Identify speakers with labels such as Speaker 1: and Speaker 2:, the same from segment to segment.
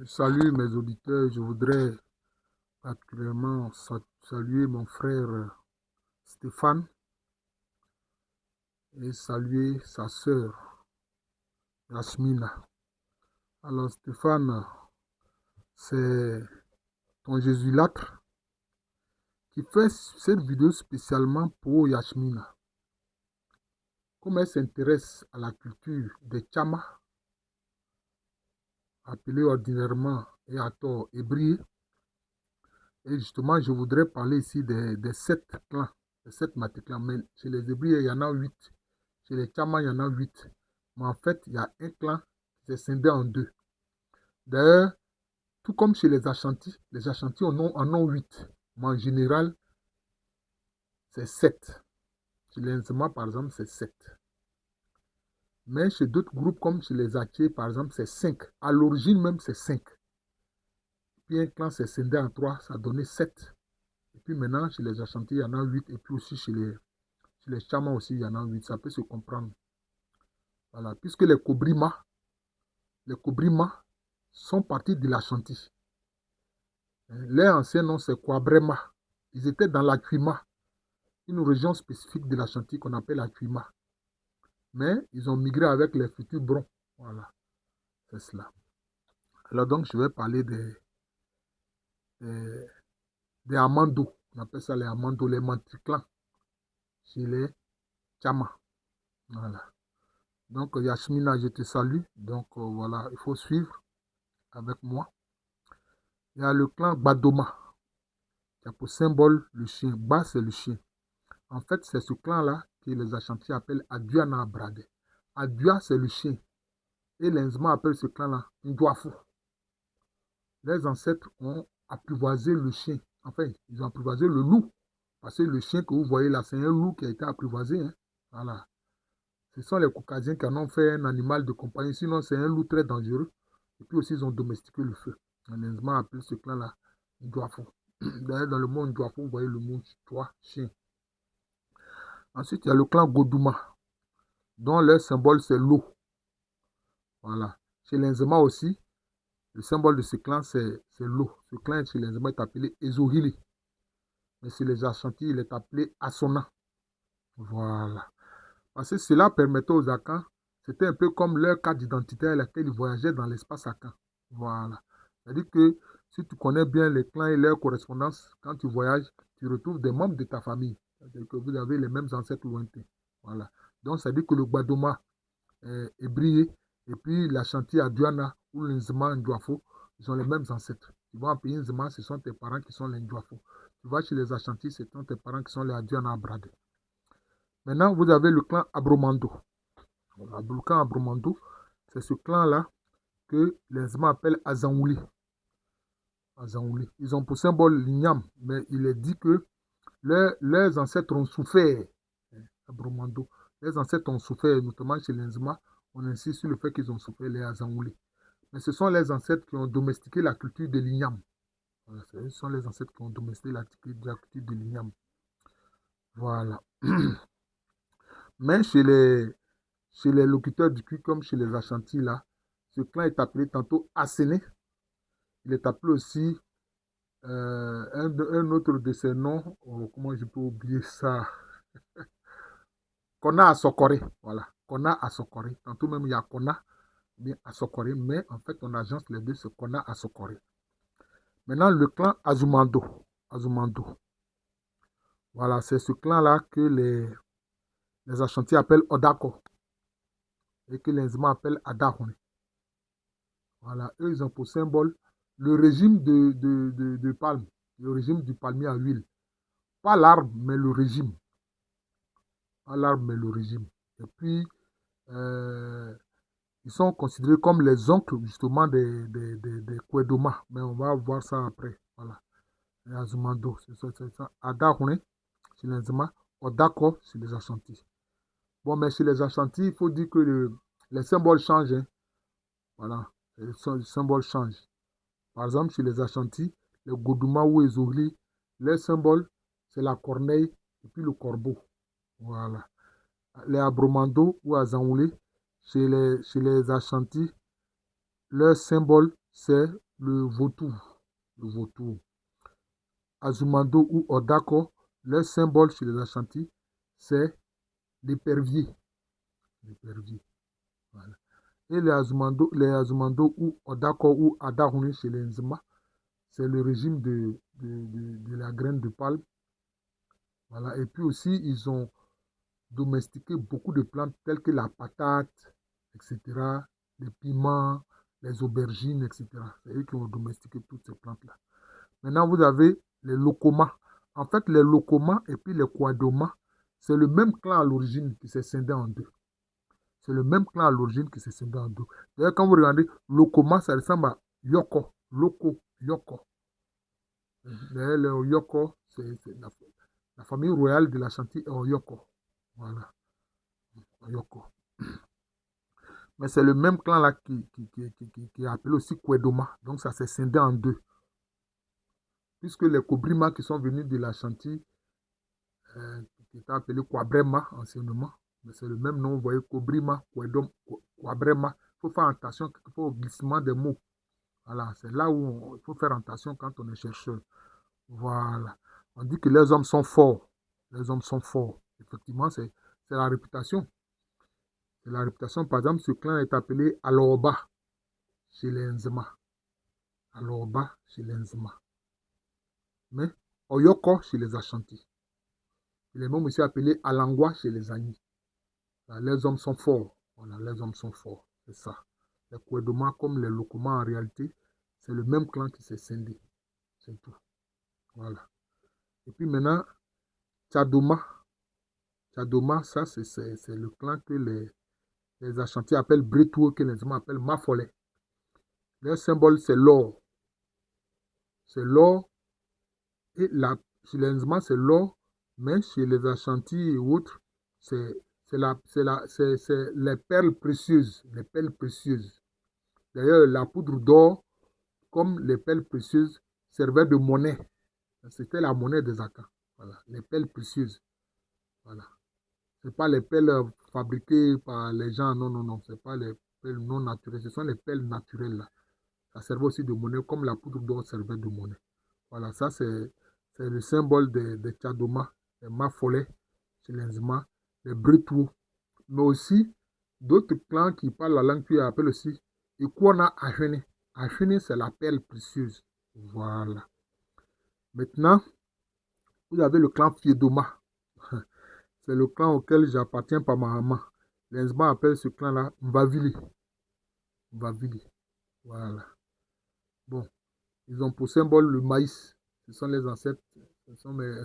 Speaker 1: Salut mes auditeurs, je voudrais particulièrement saluer mon frère Stéphane et saluer sa sœur Yasmina. Alors Stéphane, c'est ton Jésus-lâtre qui fait cette vidéo spécialement pour Yasmina. Comme elle s'intéresse à la culture des Tchama, appelée ordinairement et à tort Hébrier, et justement je voudrais parler ici des 7 clans, des 7 matriclans. Mais chez les Hébriers, il y en a 8. Chez les Tchama, il y en a 8. Mais en fait, il y a un clan qui s'est scindé en 2. D'ailleurs, tout comme chez les Ashantis en ont 8. Mais en général, c'est 7. Chez les Nzema, par exemple, c'est 7. Mais chez d'autres groupes, comme chez les Attiers, par exemple, c'est 5. À l'origine même, c'est 5. Puis un clan s'est scindé en 3, ça a donné 7. Et puis maintenant, chez les Ashantis, il y en a 8. Et puis aussi chez les Chama aussi, il y en a 8. Ça peut se comprendre. Voilà. Puisque les Kobrima sont partis de l'Ashanti. Leur ancien nom, c'est Kwabrema. Ils étaient dans la Kwima, une région spécifique de l'Ashanti qu'on appelle la Kwima. Mais ils ont migré avec les futurs Brons. Voilà, c'est cela. Alors donc, je vais parler des Amando. On appelle ça les Amando, les Manticlans, chez les Tchama. Voilà. Donc, Yasmina, je te salue. Donc, voilà, il faut suivre avec moi. Il y a le clan Badoma, qui a pour symbole le chien. Ba, c'est le chien. En fait, c'est ce clan-là que les Ashantis appellent Aduana Brade. Adua, c'est le chien. Et les Nzema appellent ce clan-là Ndouafou. Les ancêtres ont apprivoisé le chien. Enfin, ils ont apprivoisé le loup. Parce que le chien que vous voyez là, c'est un loup qui a été apprivoisé. Hein. Voilà. Ce sont les Caucasiens qui en ont fait un animal de compagnie. Sinon, c'est un loup très dangereux. Et puis aussi, ils ont domestiqué le feu. Les Nzema appellent ce clan-là Ndouafou. D'ailleurs, dans le mot Ndouafou, vous voyez le mot toi, chien. Ensuite, il y a le clan Godouma, dont leur symbole, c'est l'eau. Voilà. Chez les Nzema aussi, le symbole de ce clan, c'est l'eau. Ce clan chez les Nzema est appelé Ezohili. Mais chez les Ashantis, il est appelé Asona. Voilà. Parce que cela permettait aux Akans, c'était un peu comme leur carte d'identité à laquelle ils voyageaient dans l'espace Akan. Voilà. C'est-à-dire que si tu connais bien les clans et leurs correspondances, quand tu voyages, tu retrouves des membres de ta famille. C'est-à-dire que vous avez les mêmes ancêtres lointains. Voilà. Donc, ça dit que le Gbadoma est brillé. Et puis, l'Ashanti Aduana ou le Nzema Ndouafo, ils ont les mêmes ancêtres. Tu vas en pays Nzema, ce sont tes parents qui sont les Ndouafo. Tu vas chez les Ashanti, ce sont tes parents qui sont les Aduana Brade. Maintenant, vous avez le clan Abromando. Voilà, le clan Abromando, c'est ce clan-là que les Nzema appellent Azanwouli. Azanwouli. Ils ont pour symbole l'igname, mais il est dit que leurs ancêtres ont souffert. Abromando. Les ancêtres ont souffert, notamment chez les Nzema. On insiste sur le fait qu'ils ont souffert les Azanwouli. Mais ce sont les ancêtres qui ont domestiqué la culture de l'igname. Voilà, ce sont les ancêtres qui ont domestiqué la culture de l'igname. Voilà. Mais chez les locuteurs du cul, comme chez les Ashantis, là, ce clan est appelé tantôt Asséné. Il est appelé aussi un autre de ses noms. Oh, comment je peux oublier ça? Kona Asokore. Voilà. Kona Asokore. Tantôt même il y a Kona, bien Asokore, mais en fait on agence les deux, c'est Kona Asokore. Maintenant, le clan Azumando. Azumando. Voilà, c'est ce clan-là que les Ashantis appellent Odako et que les Nzema appellent Adahone. Voilà, eux, ils ont pour symbole le régime de palme, le régime du palmier à huile. Pas l'arbre, mais le régime. Pas l'arbre, mais le régime. Et puis, ils sont considérés comme les oncles, justement, des Kwedoma. Mais on va voir ça après. Voilà. Et Azumando, c'est ça. Adahone, c'est les Nzema. Odako, c'est les Ashantis. Bon, mais chez les Ashantis, il faut dire que les symboles changent. Hein. Voilà, les symboles changent. Par exemple, chez les Ashantis, les Godouma ou les Ohli, les symboles, c'est la corneille et puis le corbeau. Voilà. Les Abromando ou Azanwoulé, chez les Ashantis, leur symbole, c'est le vautour. Le vautour. Azumando ou Odako, leur symbole chez les Ashanti, c'est l'épervier. L'épervier. Voilà. Et les Azumando ou Odako ou Adaruni chez les Nzima, c'est le régime de la graine de palme. Voilà. Et puis aussi, ils ont domestiqué beaucoup de plantes telles que la patate, etc., les piments, les aubergines, etc. C'est eux qui ont domestiqué toutes ces plantes-là. Maintenant, vous avez les Lokoma. En fait, les Lokoma et puis les Kwadoma, c'est le même clan à l'origine qui s'est scindé en deux. C'est le même clan à l'origine qui s'est scindé en deux. D'ailleurs, quand vous regardez, Lokoma, ça ressemble à Yoko. Loko, Yoko. D'ailleurs, le Yoko, c'est la famille royale de l'Ashanti est Yoko. Voilà, Yoko. Mais c'est le même clan là qui est appelé aussi Kwedoma. Donc ça s'est scindé en deux. Puisque les Kobrima qui sont venus de l'Ashanti, qui étaient appelés Kwabrema anciennement, mais c'est le même nom, vous voyez, Kobrima, Kwabrema. Il faut faire attention au glissement des mots. Voilà, c'est là où il faut faire attention quand on est chercheur. Voilà. On dit que les hommes sont forts. Les hommes sont forts. Effectivement, c'est la réputation. C'est la réputation. Par exemple, ce clan est appelé Aloba chez les Nzema. Aloba chez les Nzema. Mais Oyoko chez les Ashanti. Il est même aussi appelé Alangwa chez les Agnis. Les hommes sont forts. Voilà, les hommes sont forts. C'est ça. Les Kwedoma comme les Lokoma, en réalité, c'est le même clan qui s'est scindé. C'est tout. Voilà. Et puis maintenant, Tchadoma. Tchadoma, ça, c'est le clan que les Ashanti appellent Bretou, que les Nzema appellent Mafolé. Leur symbole, c'est l'or. C'est l'or. Et chez les Nzema, c'est l'or. Mais chez les Ashanti et autres, c'est les perles précieuses. Les perles précieuses. D'ailleurs, la poudre d'or, comme les perles précieuses, servait de monnaie. C'était la monnaie des Akans. Voilà, les perles précieuses. Voilà. Ce n'est pas les perles fabriquées par les gens, non, non, non. Ce n'est pas les perles non naturelles. Ce sont les perles naturelles là. Ça servait aussi de monnaie, comme la poudre d'or servait de monnaie. Voilà, ça c'est le symbole des Tchadoma, les Mafolais, chez les Nzima, les Bretou, mais aussi d'autres clans qui parlent la langue qui appellent aussi Ikwona Ahwene. Ahwene, c'est la perle précieuse. Voilà. Maintenant, vous avez le clan Fiedoma. C'est le clan auquel j'appartiens par ma maman. Les Nzima appellent ce clan-là Mvavili. Mvavili. Voilà. Bon, ils ont pour symbole le maïs. Ce sont les ancêtres. Ce sont mes...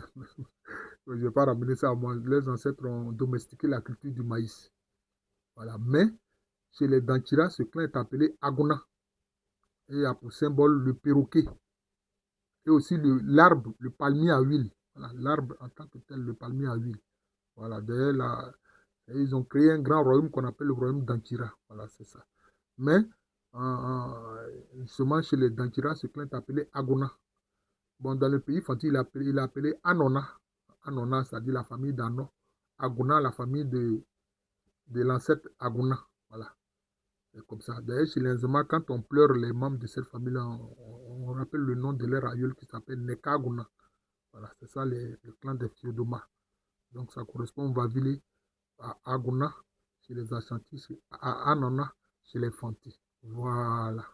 Speaker 1: Je ne vais pas ramener ça à moi. Les ancêtres ont domestiqué la culture du maïs. Voilà. Mais chez les Dankira, ce clan est appelé Agona. Et il y a pour symbole le perroquet. Et aussi l'arbre, le palmier à huile. Voilà, l'arbre en tant que tel, le palmier à huile. Voilà, d'ailleurs, ils ont créé un grand royaume qu'on appelle le royaume d'Ankira. Voilà, c'est ça. Mais, justement, chez les Dankira, ce clan est appelé Agona. Bon, dans le pays Fanti, il est appelé Anona. Anona, c'est-à-dire la famille d'Ano. Agona, la famille de l'ancêtre Agona. Voilà. C'est comme ça. D'ailleurs, chez les Nzema, quand on pleure les membres de cette famille-là, on rappelle le nom de leur aïeul qui s'appelle Nekaguna. Voilà, c'est ça le clan des Fiodoma. Donc ça correspond au Vavili, à Aguna chez les Ashanti, à Anona chez les Fanti. Voilà.